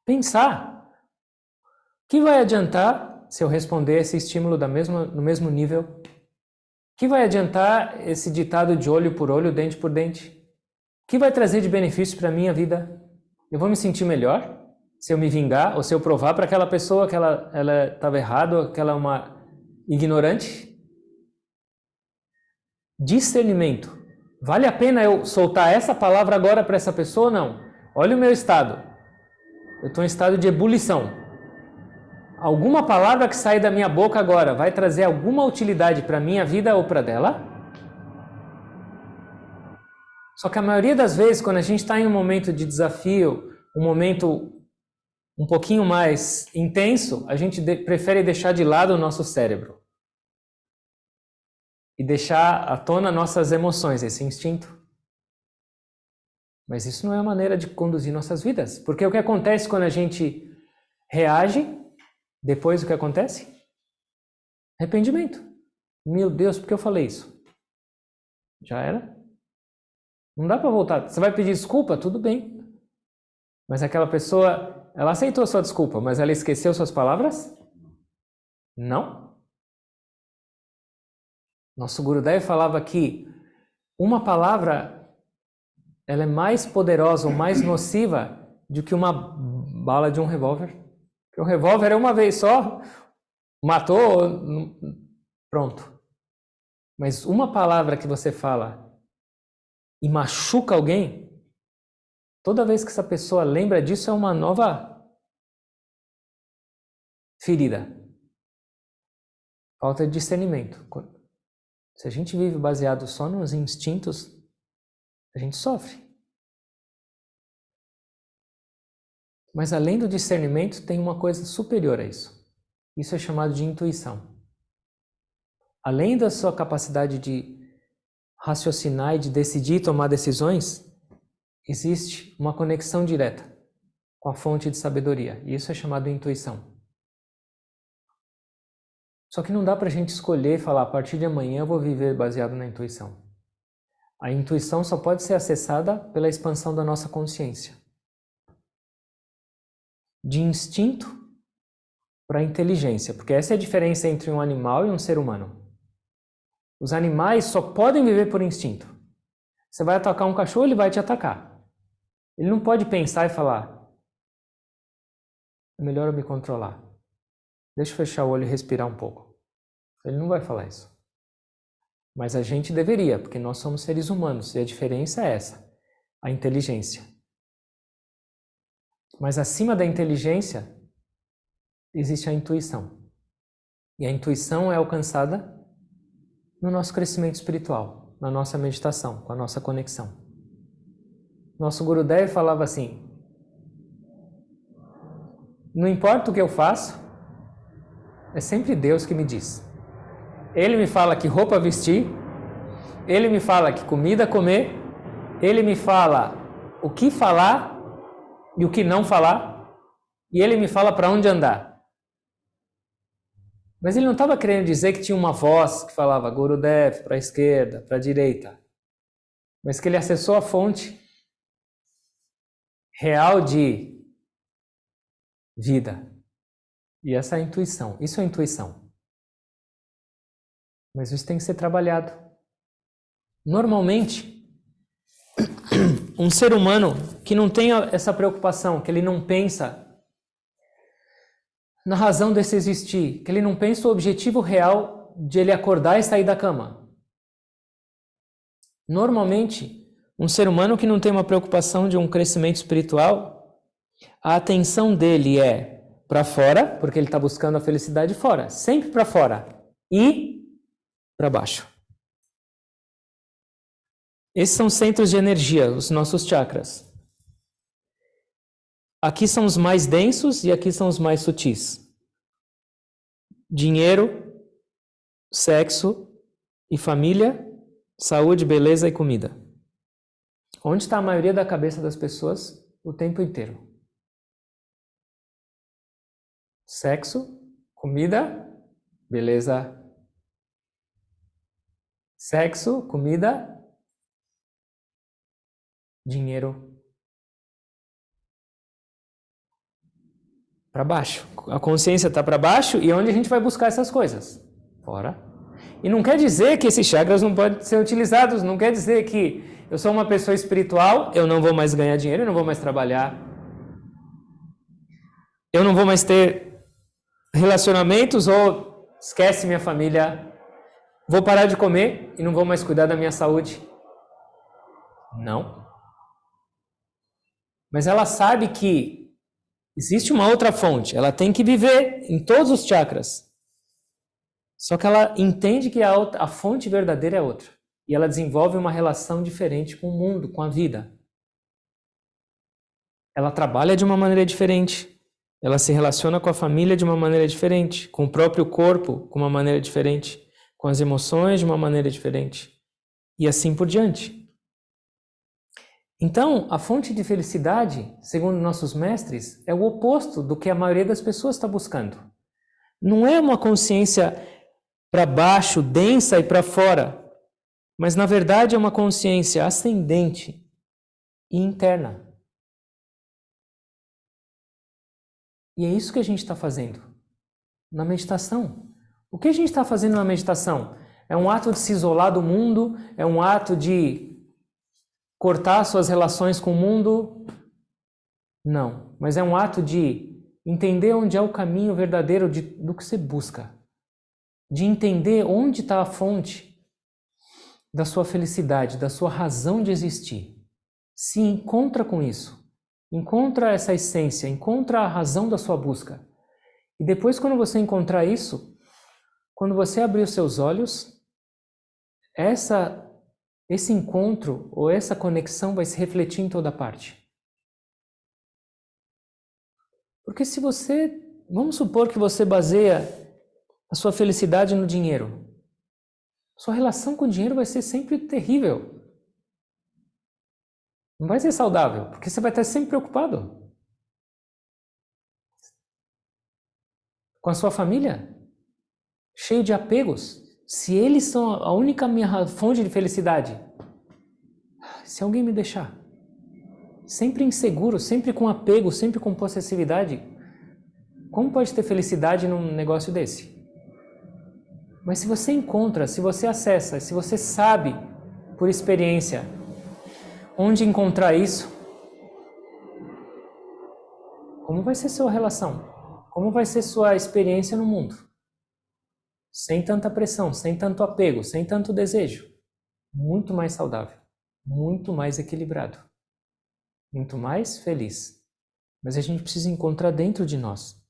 Speaker 1: Pensar. O que vai adiantar se eu responder esse estímulo no mesmo nível? O que vai adiantar esse ditado de olho por olho, dente por dente? O que vai trazer de benefício para a minha vida? Eu vou me sentir melhor se eu me vingar ou se eu provar para aquela pessoa que ela estava errada, que ela é uma ignorante? Discernimento. Vale a pena eu soltar essa palavra agora para essa pessoa ou não? Olha o meu estado. Eu estou em estado de ebulição. Alguma palavra que sai da minha boca agora vai trazer alguma utilidade para a minha vida ou para dela? Só que a maioria das vezes, quando a gente está em um momento de desafio, um momento um pouquinho mais intenso, a gente prefere deixar de lado o nosso cérebro. E deixar à tona nossas emoções, esse instinto. Mas isso não é a maneira de conduzir nossas vidas. Porque o que acontece quando a gente reage, depois o que acontece? Arrependimento. Meu Deus, por que eu falei isso? Já era? Não dá para voltar. Você vai pedir desculpa? Tudo bem. Mas aquela pessoa, ela aceitou sua desculpa, mas ela esqueceu suas palavras? Não. Nosso Gurudev falava que uma palavra ela é mais poderosa ou mais nociva do que uma bala de um revólver. Porque o revólver é uma vez só, matou, pronto. Mas uma palavra que você fala e machuca alguém, toda vez que essa pessoa lembra disso é uma nova ferida. Falta de discernimento. Se a gente vive baseado só nos instintos, a gente sofre. Mas além do discernimento, tem uma coisa superior a isso. Isso é chamado de intuição. Além da sua capacidade de raciocinar e de decidir e tomar decisões, existe uma conexão direta com a fonte de sabedoria. E isso é chamado de intuição. Só que não dá para a gente escolher e falar, a partir de amanhã eu vou viver baseado na intuição. A intuição só pode ser acessada pela expansão da nossa consciência. De instinto para inteligência, porque essa é a diferença entre um animal e um ser humano. Os animais só podem viver por instinto. Você vai atacar um cachorro, ele vai te atacar. Ele não pode pensar e falar, é melhor eu me controlar. Deixa eu fechar o olho e respirar um pouco. Ele não vai falar isso. Mas a gente deveria, porque nós somos seres humanos e a diferença é essa, a inteligência. Mas acima da inteligência existe a intuição. E a intuição é alcançada no nosso crescimento espiritual, na nossa meditação, com a nossa conexão. Nosso Gurudev falava assim: não importa o que eu faço, é sempre Deus que me diz. Ele me fala que roupa vestir, ele me fala que comida comer, ele me fala o que falar e o que não falar, e ele me fala para onde andar. Mas ele não estava querendo dizer que tinha uma voz que falava Gurudev para a esquerda, para a direita, mas que ele acessou a fonte real de vida. E essa é a intuição. Isso é a intuição. Mas isso tem que ser trabalhado. Normalmente, um ser humano que não tem essa preocupação, que ele não pensa na razão desse existir, que ele não pensa o objetivo real de ele acordar e sair da cama. Normalmente, um ser humano que não tem uma preocupação de um crescimento espiritual, a atenção dele é para fora, porque ele está buscando a felicidade fora, sempre para fora, e para baixo. Esses são centros de energia, os nossos chakras. Aqui são os mais densos e aqui são os mais sutis. Dinheiro, sexo e família, saúde, beleza e comida. Onde está a maioria da cabeça das pessoas o tempo inteiro? Sexo, comida, beleza. Sexo, comida, dinheiro. Para baixo. A consciência está para baixo e onde a gente vai buscar essas coisas? Fora. E não quer dizer que esses chakras não podem ser utilizados, não quer dizer que eu sou uma pessoa espiritual, eu não vou mais ganhar dinheiro, eu não vou mais trabalhar, eu não vou mais ter relacionamentos ou esquece minha família, vou parar de comer e não vou mais cuidar da minha saúde. Não. Mas ela sabe que existe uma outra fonte, ela tem que viver em todos os chakras. Só que ela entende que a fonte verdadeira é outra. E ela desenvolve uma relação diferente com o mundo, com a vida. Ela trabalha de uma maneira diferente. Ela se relaciona com a família de uma maneira diferente, com o próprio corpo de uma maneira diferente, com as emoções de uma maneira diferente. E assim por diante. Então, a fonte de felicidade, segundo nossos mestres, é o oposto do que a maioria das pessoas está buscando. Não é uma consciência para baixo, densa e para fora, mas na verdade é uma consciência ascendente e interna. E é isso que a gente está fazendo na meditação. O que a gente está fazendo na meditação? É um ato de se isolar do mundo? É um ato de cortar suas relações com o mundo? Não, mas é um ato de entender onde é o caminho verdadeiro do que você busca. De entender onde está a fonte da sua felicidade, da sua razão de existir. Se encontra com isso. Encontra essa essência, encontra a razão da sua busca. E depois, quando você encontrar isso, quando você abrir os seus olhos, esse encontro ou essa conexão vai se refletir em toda parte. Porque se você, vamos supor que você baseia a sua felicidade no dinheiro, sua relação com o dinheiro vai ser sempre terrível. Não vai ser saudável, porque você vai estar sempre preocupado. Com a sua família, cheio de apegos. Se eles são a única minha fonte de felicidade, se alguém me deixar, sempre inseguro, sempre com apego, sempre com possessividade, como pode ter felicidade num negócio desse? Mas se você encontra, se você acessa, se você sabe, por experiência, onde encontrar isso, como vai ser sua relação? Como vai ser sua experiência no mundo? Sem tanta pressão, sem tanto apego, sem tanto desejo. Muito mais saudável, muito mais equilibrado, muito mais feliz. Mas a gente precisa encontrar dentro de nós.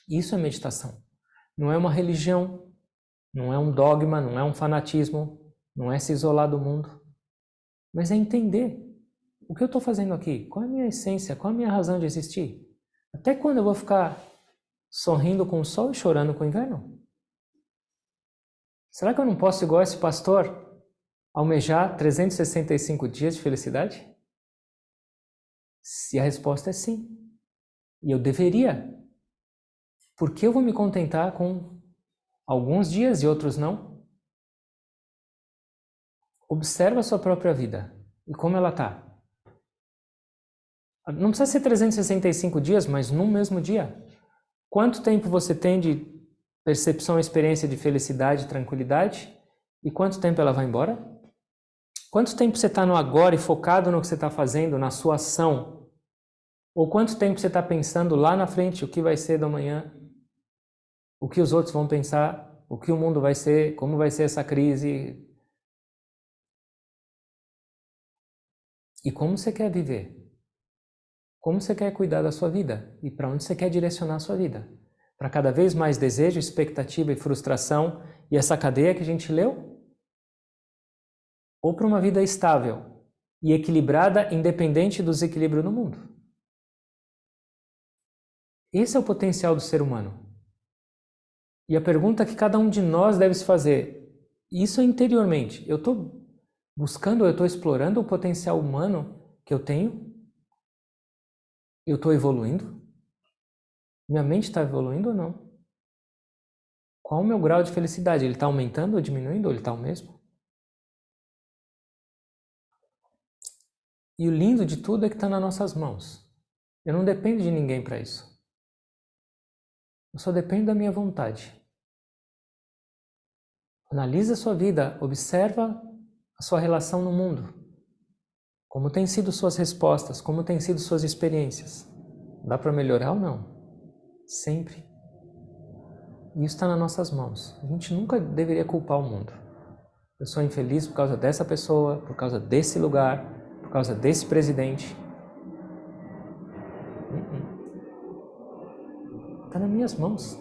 Speaker 1: Isso é meditação. Não é uma religião, não é um dogma, não é um fanatismo, não é se isolar do mundo. Mas é entender o que eu estou fazendo aqui, qual é a minha essência, qual é a minha razão de existir. Até quando eu vou ficar sorrindo com o sol e chorando com o inverno? Será que eu não posso, igual esse pastor, almejar 365 dias de felicidade? Se a resposta é sim. E eu deveria. Por que eu vou me contentar com alguns dias e outros não? Observa a sua própria vida e como ela está. Não precisa ser 365 dias, mas num mesmo dia. Quanto tempo você tem de percepção, experiência de felicidade e tranquilidade? E quanto tempo ela vai embora? Quanto tempo você está no agora e focado no que você está fazendo, na sua ação? Ou quanto tempo você está pensando lá na frente, o que vai ser do amanhã? O que os outros vão pensar? O que o mundo vai ser? Como vai ser essa crise? E como você quer viver? Como você quer cuidar da sua vida? E para onde você quer direcionar a sua vida? Para cada vez mais desejo, expectativa e frustração e essa cadeia que a gente leu? Ou para uma vida estável e equilibrada, independente do desequilíbrio no mundo? Esse é o potencial do ser humano. E a pergunta que cada um de nós deve se fazer, isso interiormente, eu estou buscando, eu estou explorando o potencial humano que eu tenho? Eu estou evoluindo? Minha mente está evoluindo ou não? Qual o meu grau de felicidade? Ele está aumentando ou diminuindo? Ou ele está o mesmo? E o lindo de tudo é que está nas nossas mãos. Eu não dependo de ninguém para isso. Eu só dependo da minha vontade. Analisa a sua vida, observa a sua relação no mundo. Como têm sido suas respostas, como têm sido suas experiências. Dá para melhorar ou não? Sempre. E isso está nas nossas mãos. A gente nunca deveria culpar o mundo. Eu sou infeliz por causa dessa pessoa, por causa desse lugar, por causa desse presidente. Está nas minhas mãos.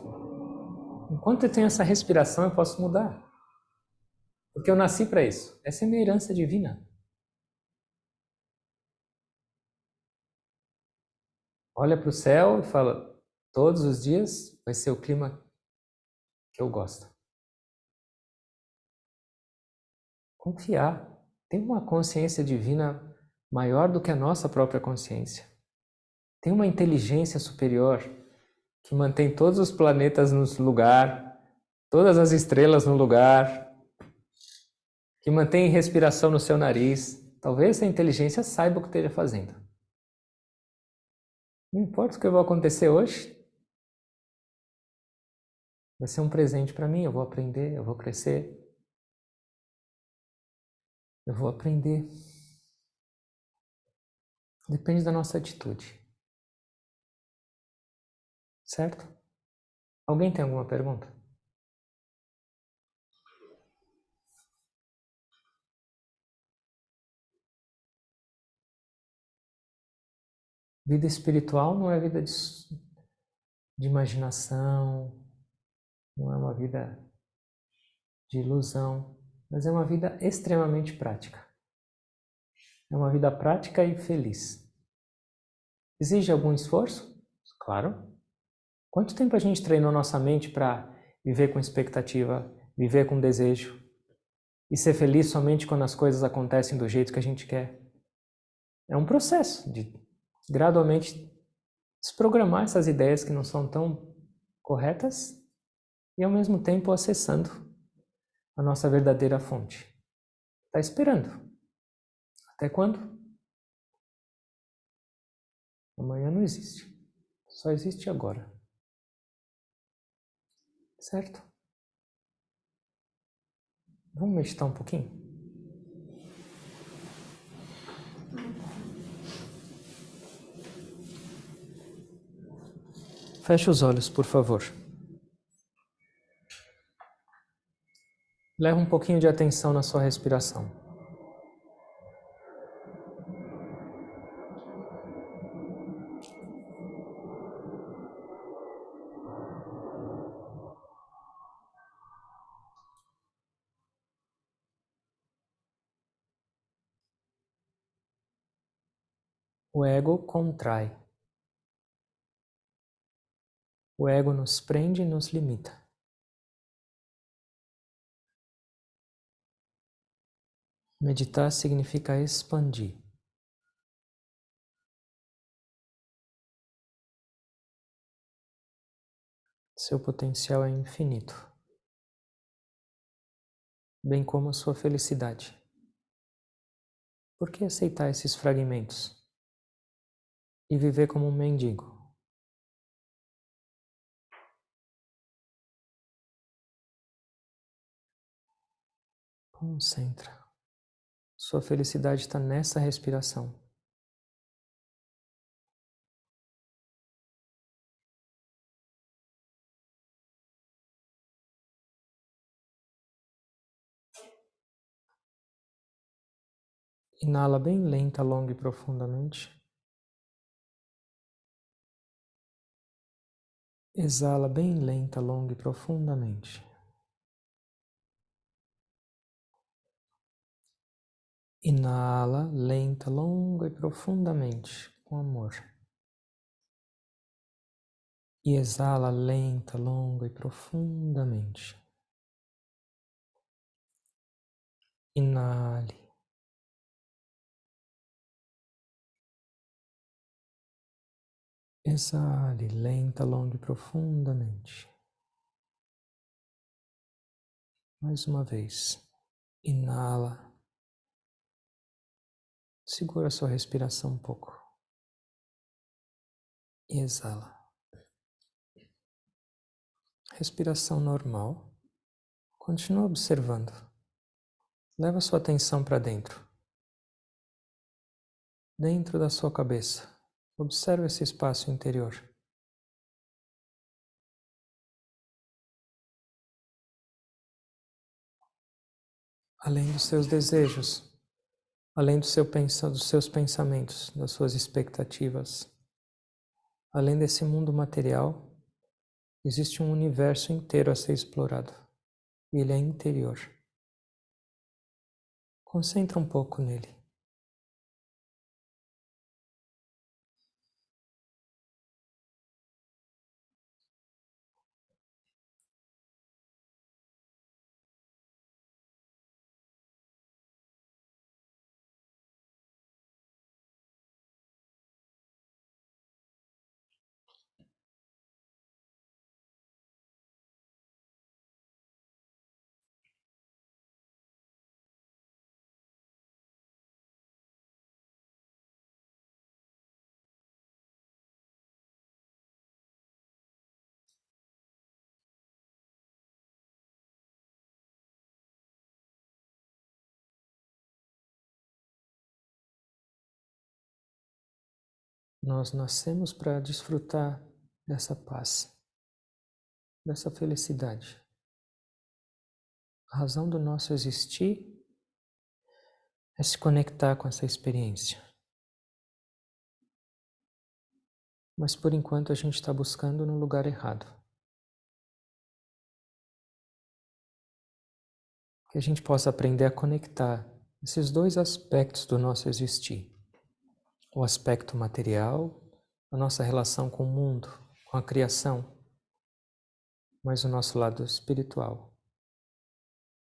Speaker 1: Enquanto eu tenho essa respiração, eu posso mudar. Porque eu nasci para isso. Essa é a minha herança divina. Olha para o céu e fala, todos os dias vai ser o clima que eu gosto. Confiar. Tem uma consciência divina maior do que a nossa própria consciência. Tem uma inteligência superior que mantém todos os planetas no lugar, todas as estrelas no lugar, que mantém respiração no seu nariz. Talvez essa inteligência saiba o que esteja fazendo. Não importa o que vai acontecer hoje, vai ser um presente para mim, eu vou aprender, eu vou crescer. Eu vou aprender. Depende da nossa atitude. Certo? Alguém tem alguma pergunta? Vida espiritual não é vida de imaginação, não é uma vida de ilusão, mas é uma vida extremamente prática. É uma vida prática e feliz. Exige algum esforço? Claro. Quanto tempo a gente treinou nossa mente para viver com expectativa, viver com desejo e ser feliz somente quando as coisas acontecem do jeito que a gente quer? É um processo de gradualmente desprogramar essas ideias que não são tão corretas e ao mesmo tempo acessando a nossa verdadeira fonte. Está esperando. Até quando? Amanhã não existe. Só existe agora. Certo? Vamos meditar um pouquinho? Feche os olhos, por favor. Leva um pouquinho de atenção na sua respiração. O ego contrai. O ego nos prende e nos limita. Meditar significa expandir. Seu potencial é infinito, bem como a sua felicidade. Por que aceitar esses fragmentos e viver como um mendigo? Concentra. Sua felicidade está nessa respiração. Inala bem lenta, longa e profundamente. Exala bem lenta, longa e profundamente. Inala lenta, longa e profundamente, com amor. E exala lenta, longa e profundamente. Inale. Exale lenta, longa e profundamente. Mais uma vez. Inala. Segura a sua respiração um pouco. E exala. Respiração normal. Continua observando. Leva sua atenção para dentro. Dentro da sua cabeça. Observe esse espaço interior. Além dos seus desejos, além dos seus pensamentos, das suas expectativas, além desse mundo material, existe um universo inteiro a ser explorado. E ele é interior. Concentra um pouco nele. Nós nascemos para desfrutar dessa paz, dessa felicidade. A razão do nosso existir é se conectar com essa experiência. Mas por enquanto a gente está buscando no lugar errado. Que a gente possa aprender a conectar esses dois aspectos do nosso existir. O aspecto material, a nossa relação com o mundo, com a criação, mas o nosso lado espiritual.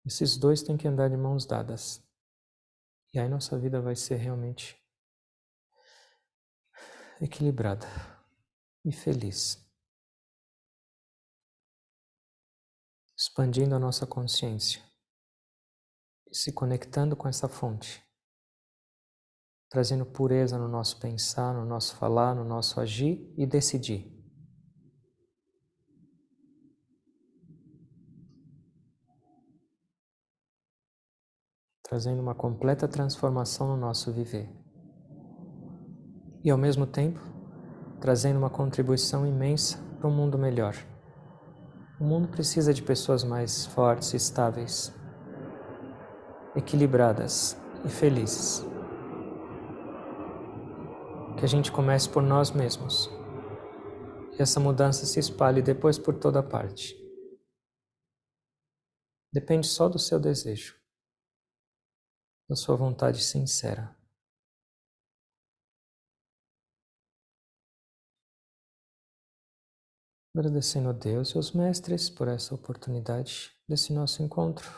Speaker 1: Esses dois têm que andar de mãos dadas. E aí nossa vida vai ser realmente equilibrada e feliz. Expandindo a nossa consciência e se conectando com essa fonte. Trazendo pureza no nosso pensar, no nosso falar, no nosso agir e decidir. Trazendo uma completa transformação no nosso viver. E ao mesmo tempo, trazendo uma contribuição imensa para um mundo melhor. O mundo precisa de pessoas mais fortes, estáveis, equilibradas e felizes. Que a gente comece por nós mesmos. E essa mudança se espalhe depois por toda parte. Depende só do seu desejo, da sua vontade sincera. Agradecendo a Deus e aos mestres por essa oportunidade desse nosso encontro.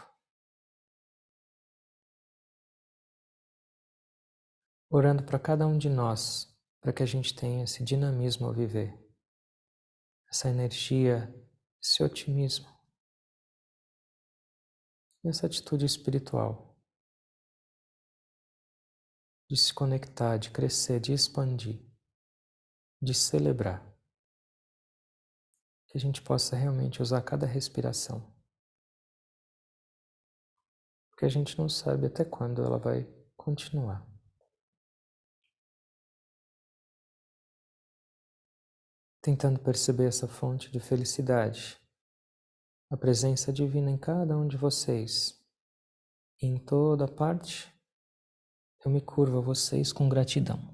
Speaker 1: Orando para cada um de nós, para que a gente tenha esse dinamismo a viver, essa energia, esse otimismo e essa atitude espiritual de se conectar, de crescer, de expandir, de celebrar. Que a gente possa realmente usar cada respiração. Porque a gente não sabe até quando ela vai continuar. Tentando perceber essa fonte de felicidade, a presença divina em cada um de vocês. E em toda parte, eu me curvo a vocês com gratidão.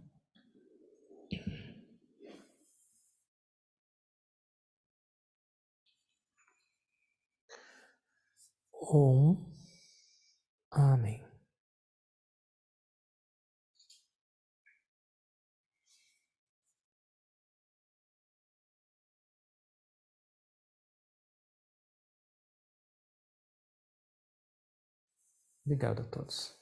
Speaker 1: Amém. Obrigado a todos.